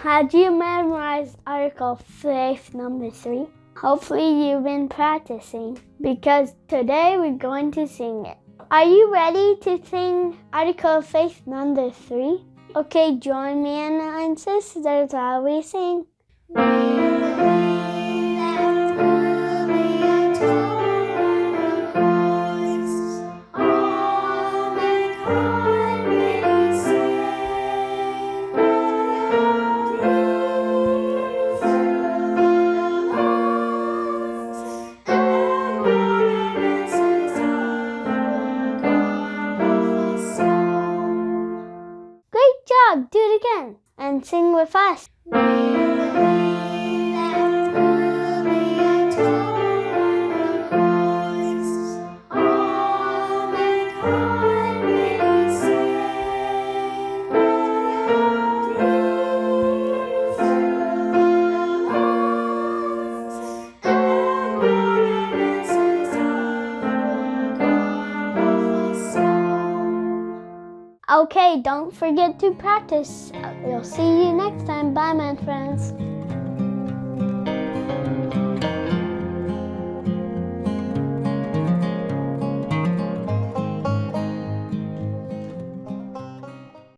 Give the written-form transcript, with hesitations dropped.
Had you memorized Article Faith number 3? Hopefully you've been practicing, because today we're going to sing it. Are you ready to sing Article of Faith number 3? Okay, join me and nine sisters while we sing. Do it again and sing with us. Okay, don't forget to practice. We'll see you next time. Bye, my friends.